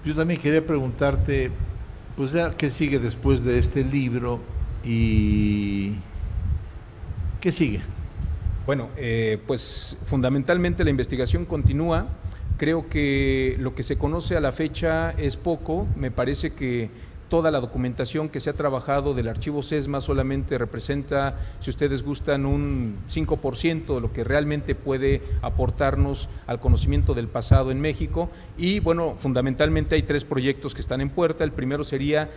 Yo también quería preguntarte, pues, ¿qué sigue después de este libro y qué sigue? Bueno, pues fundamentalmente la investigación continúa. Creo que lo que se conoce a la fecha es poco. Me parece que toda la documentación que se ha trabajado del archivo Sesma solamente representa, si ustedes gustan, un 5% de lo que realmente puede aportarnos al conocimiento del pasado en México. Y bueno, fundamentalmente hay 3 proyectos que están en puerta. El primero sería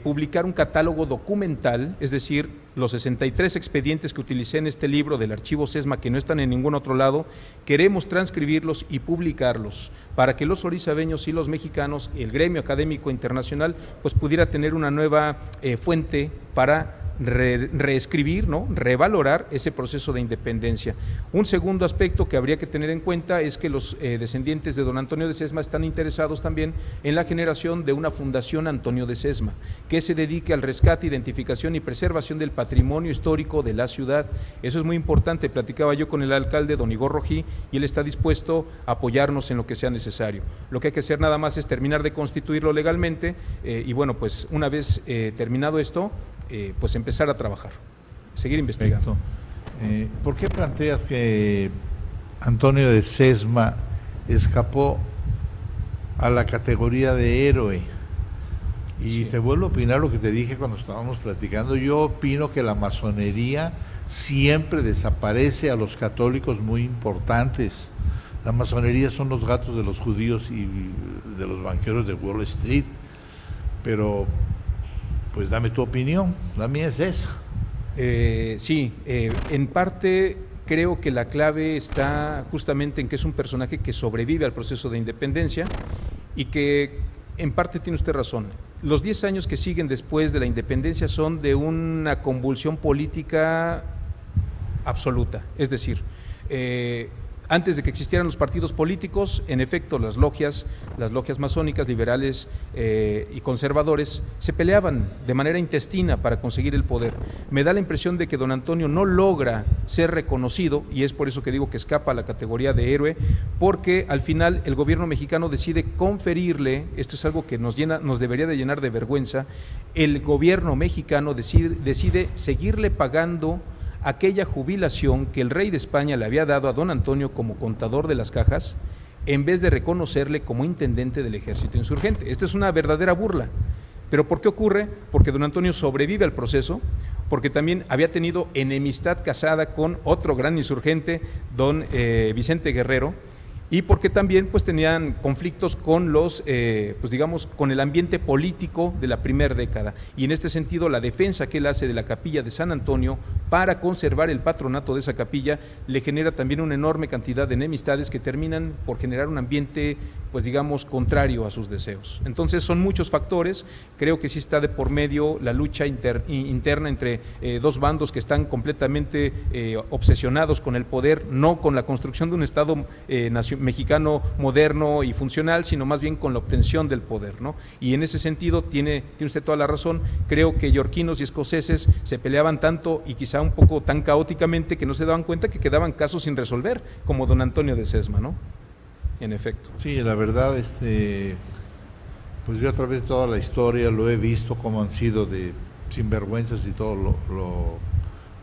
publicar un catálogo documental, es decir, los 63 expedientes que utilicé en este libro del archivo Sesma, que no están en ningún otro lado, queremos transcribirlos y publicarlos para que los orizabeños y los mexicanos, el gremio académico internacional, pues pudiera tener una nueva fuente para reescribir, ¿no?, revalorar ese proceso de independencia. Un segundo aspecto que habría que tener en cuenta es que los descendientes de don Antonio de Sesma están interesados también en la generación de una fundación Antonio de Sesma, que se dedique al rescate, identificación y preservación del patrimonio histórico de la ciudad. Eso es muy importante. Platicaba yo con el alcalde, don Igor Rojí, y él está dispuesto a apoyarnos en lo que sea necesario. Lo que hay que hacer nada más es terminar de constituirlo legalmente y bueno, pues una vez terminado esto, pues empezar a trabajar, seguir investigando. ¿Por qué planteas que Antonio de Sesma escapó a la categoría de héroe? Y sí, te vuelvo a opinar lo que te dije cuando estábamos platicando. Yo opino que la masonería siempre desaparece a los católicos muy importantes. La masonería son los gatos de los judíos y de los banqueros de Wall Street, pero pues dame tu opinión, la mía es esa. En parte creo que la clave está justamente en que es un personaje que sobrevive al proceso de independencia y que en parte tiene usted razón. Los 10 años que siguen después de la independencia son de una convulsión política absoluta, es decir, Antes de que existieran los partidos políticos, en efecto, las logias masónicas, liberales y conservadores, se peleaban de manera intestina para conseguir el poder. Me da la impresión de que don Antonio no logra ser reconocido, y es por eso que digo que escapa a la categoría de héroe, porque al final el gobierno mexicano decide conferirle, esto es algo que nos debería de llenar de vergüenza, el gobierno mexicano decide seguirle pagando aquella jubilación que el rey de España le había dado a don Antonio como contador de las cajas, en vez de reconocerle como intendente del ejército insurgente. Esta es una verdadera burla. ¿Pero por qué ocurre? Porque don Antonio sobrevive al proceso, porque también había tenido enemistad casada con otro gran insurgente, don Vicente Guerrero, y porque también pues tenían conflictos con los, pues digamos, con el ambiente político de la primera década. Y en este sentido, la defensa que él hace de la capilla de San Antonio para conservar el patronato de esa capilla le genera también una enorme cantidad de enemistades que terminan por generar un ambiente, pues digamos, contrario a sus deseos. Entonces son muchos factores, creo que sí está de por medio la lucha interna entre dos bandos que están completamente obsesionados con el poder, no con la construcción de un Estado mexicano moderno y funcional, sino más bien con la obtención del poder, ¿no? Y en ese sentido tiene usted toda la razón. Creo que yorquinos y escoceses se peleaban tanto y quizá un poco tan caóticamente que no se daban cuenta que quedaban casos sin resolver, como don Antonio de Sesma, ¿no? En efecto. Sí, la verdad, pues yo a través de toda la historia lo he visto cómo han sido de sinvergüenzas y todo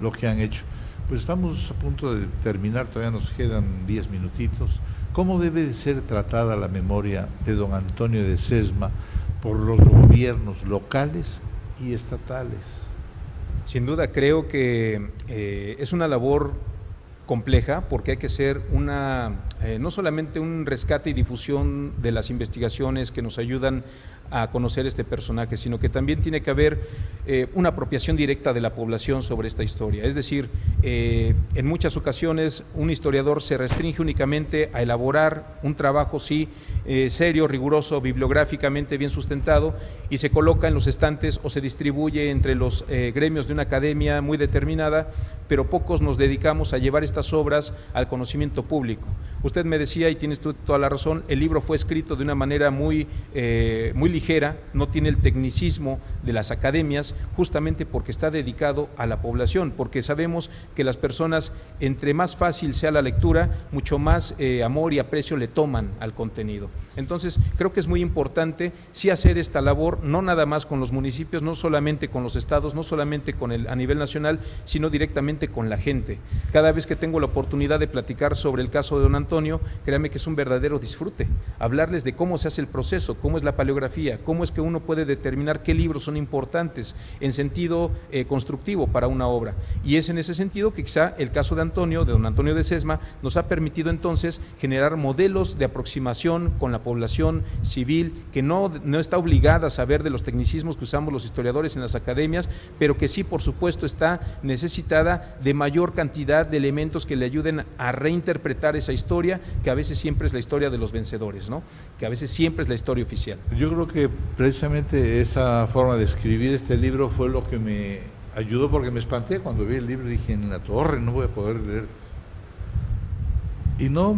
lo que han hecho. Pues estamos a punto de terminar, todavía nos quedan 10 minutitos. ¿Cómo debe de ser tratada la memoria de don Antonio de Sesma por los gobiernos locales y estatales? Sin duda creo que es una labor compleja, porque hay que ser no solamente un rescate y difusión de las investigaciones que nos ayudan a conocer este personaje, sino que también tiene que haber una apropiación directa de la población sobre esta historia. Es decir, en muchas ocasiones un historiador se restringe únicamente a elaborar un trabajo, sí, serio, riguroso, bibliográficamente bien sustentado, y se coloca en los estantes o se distribuye entre los gremios de una academia muy determinada, pero pocos nos dedicamos a llevar estas obras al conocimiento público. Usted me decía, y tienes toda la razón, el libro fue escrito de una manera muy ligera, no tiene el tecnicismo de las academias, justamente porque está dedicado a la población, porque sabemos que las personas, entre más fácil sea la lectura, mucho más amor y aprecio le toman al contenido. Entonces, creo que es muy importante sí hacer esta labor, no nada más con los municipios, no solamente con los estados, no solamente a nivel nacional, sino directamente con la gente. Cada vez que tengo la oportunidad de platicar sobre el caso de don Antonio, créanme que es un verdadero disfrute, hablarles de cómo se hace el proceso, cómo es la paleografía, cómo es que uno puede determinar qué libros son importantes en sentido constructivo para una obra. Y es en ese sentido que quizá el caso de don Antonio de Sesma, nos ha permitido entonces generar modelos de aproximación con la población civil, que no está obligada a saber de los tecnicismos que usamos los historiadores en las academias, pero que sí, por supuesto, está necesitada de mayor cantidad de elementos que le ayuden a reinterpretar esa historia, que a veces siempre es la historia de los vencedores, ¿no? Que a veces siempre es la historia oficial. Yo creo que precisamente esa forma de escribir este libro fue lo que me ayudó, porque me espanté cuando vi el libro y dije, en la torre no voy a poder leer. Y no,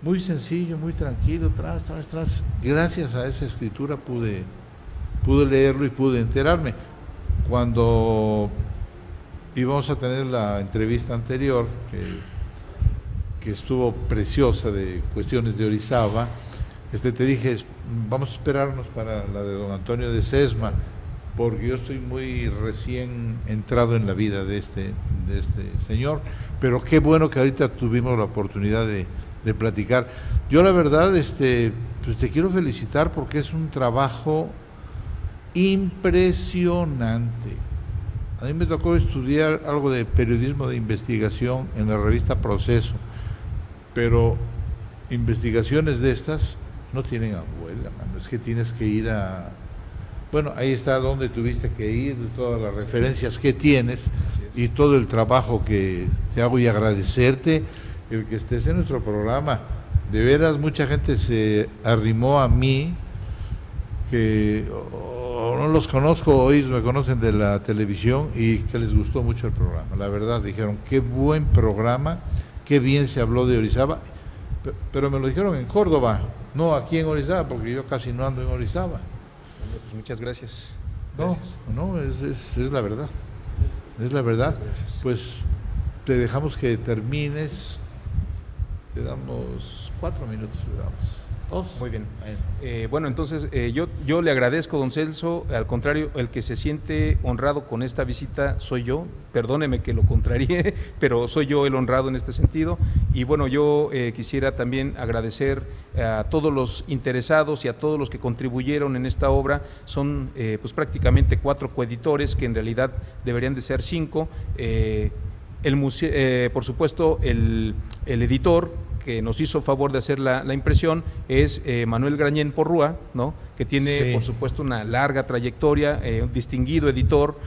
muy sencillo, muy tranquilo, tras. Gracias a esa escritura pude leerlo y pude enterarme. Cuando íbamos a tener la entrevista anterior, que estuvo preciosa, de cuestiones de Orizaba, te dije, vamos a esperarnos para la de don Antonio de Sesma, porque yo estoy muy recién entrado en la vida de este señor, pero qué bueno que ahorita tuvimos la oportunidad de platicar. Yo la verdad, pues te quiero felicitar porque es un trabajo impresionante. A mí me tocó estudiar algo de periodismo de investigación en la revista Proceso, pero investigaciones de estas no tienen abuela, mano. Es que tienes que ir bueno, ahí está donde tuviste que ir, todas las referencias que tienes y todo el trabajo que te hago, y agradecerte el que estés en nuestro programa. De veras, mucha gente se arrimó a mí, que no los conozco, hoy me conocen de la televisión, y que les gustó mucho el programa. La verdad, dijeron, qué buen programa, qué bien se habló de Orizaba, pero me lo dijeron en Córdoba, no aquí en Orizaba, porque yo casi no ando en Orizaba. Bueno, pues muchas gracias. No, es la verdad. Es la verdad. Pues te dejamos que termines. Te damos 4 minutos, le damos. 2. Muy bien. Bueno, entonces yo le agradezco, don Celso. Al contrario, el que se siente honrado con esta visita soy yo. Perdóneme que lo contraríe, pero soy yo el honrado en este sentido. Y bueno, yo quisiera también agradecer a todos los interesados y a todos los que contribuyeron en esta obra. Son pues prácticamente 4 coeditores, que en realidad deberían de ser 5. El museo, por supuesto, el editor que nos hizo favor de hacer la impresión es Manuel Grañén Porrúa, ¿no?, que tiene, por supuesto, una larga trayectoria, un distinguido editor,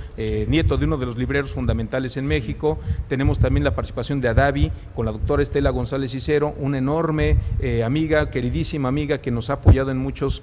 nieto de uno de los libreros fundamentales en México. Tenemos también la participación de Adavi con la doctora Estela González Cicero, una enorme amiga, queridísima amiga, que nos ha apoyado en muchos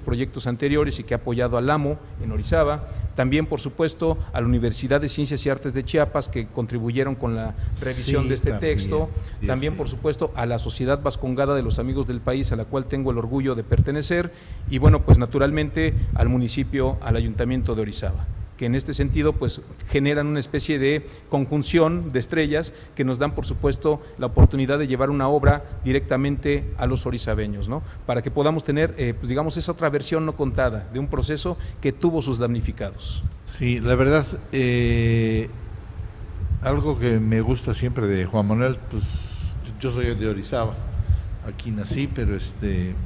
proyectos anteriores y que ha apoyado al AMO en Orizaba. También, por supuesto, a la Universidad de Ciencias y Artes de Chiapas, que contribuyeron con la revisión de este texto. También, por supuesto, a la Sociedad Vascongada de los Amigos del País, a la cual tengo el orgullo de pertenecer. Y bueno, pues naturalmente al municipio, al Ayuntamiento de Orizaba, que en este sentido pues generan una especie de conjunción de estrellas que nos dan, por supuesto, la oportunidad de llevar una obra directamente a los orizabeños, ¿no?, para que podamos tener, pues digamos, esa otra versión no contada de un proceso que tuvo sus damnificados. Sí, la verdad, algo que me gusta siempre de Juan Manuel, pues yo soy de Orizaba. Aquí nací, pero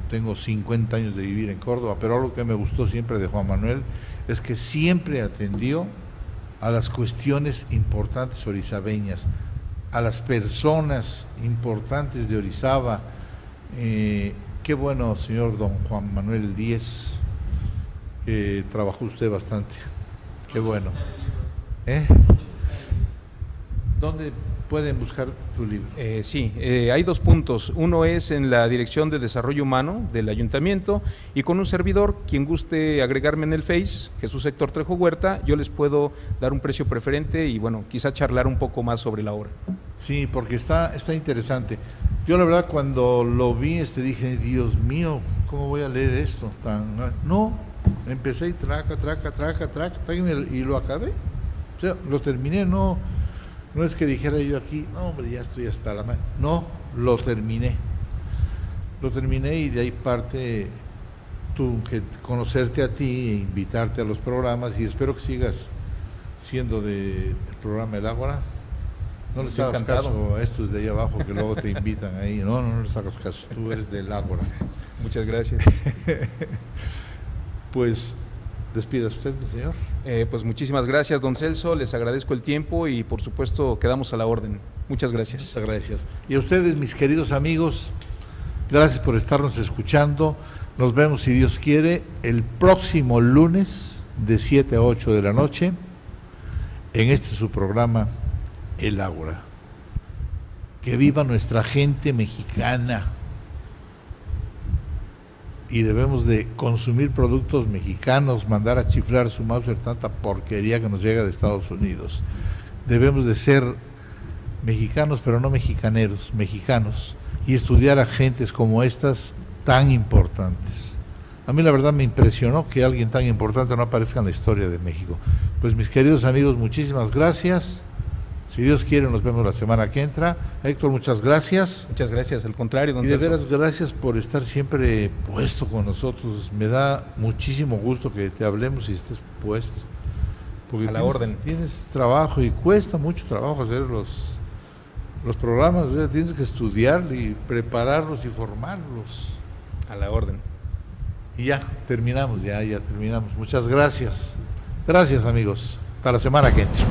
tengo 50 años de vivir en Córdoba, pero algo que me gustó siempre de Juan Manuel es que siempre atendió a las cuestiones importantes orizabeñas, a las personas importantes de Orizaba. Qué bueno, señor don Juan Manuel Díez, que trabajó usted bastante. Qué bueno. ¿Dónde pueden buscar tu libro? Sí, hay 2 puntos. Uno es en la Dirección de Desarrollo Humano del Ayuntamiento, y con un servidor, quien guste agregarme en el Face, Jesús Héctor Trejo Huerta, yo les puedo dar un precio preferente y bueno, quizá charlar un poco más sobre la obra. Sí, porque está interesante. Yo la verdad cuando lo vi dije, Dios mío, ¿cómo voy a leer esto? No, empecé y traca, y lo acabé. O sea, lo terminé, no es que dijera yo aquí, no hombre, ya estoy hasta la madre. No, lo terminé y de ahí parte que conocerte a ti e invitarte a los programas, y espero que sigas siendo del programa El Ágora. No les hagas caso a estos de ahí abajo que luego te invitan ahí, no les hagas caso, tú eres del Ágora. Muchas gracias. Pues despídase usted, mi señor. Pues muchísimas gracias, don Celso, les agradezco el tiempo y por supuesto quedamos a la orden. Muchas gracias. Muchas gracias. Y a ustedes, mis queridos amigos, gracias por estarnos escuchando. Nos vemos, si Dios quiere, el próximo lunes de 7 a 8 de la noche en su programa El Ágora. Que viva nuestra gente mexicana. Y debemos de consumir productos mexicanos, mandar a chiflar su Mauser tanta porquería que nos llega de Estados Unidos. Debemos de ser mexicanos, pero no mexicaneros, mexicanos, y estudiar a gentes como estas tan importantes. A mí la verdad me impresionó que alguien tan importante no aparezca en la historia de México. Pues mis queridos amigos, muchísimas gracias. Si Dios quiere, nos vemos la semana que entra. Héctor, muchas gracias. Muchas gracias, al contrario, don Celso. Y de veras, gracias por estar siempre puesto con nosotros. Me da muchísimo gusto que te hablemos y estés puesto. Porque a la orden. Tienes trabajo y cuesta mucho trabajo hacer los programas. O sea, tienes que estudiar y prepararlos y formarlos. A la orden. Y ya terminamos, ya terminamos. Muchas gracias. Gracias, amigos. Hasta la semana que entra.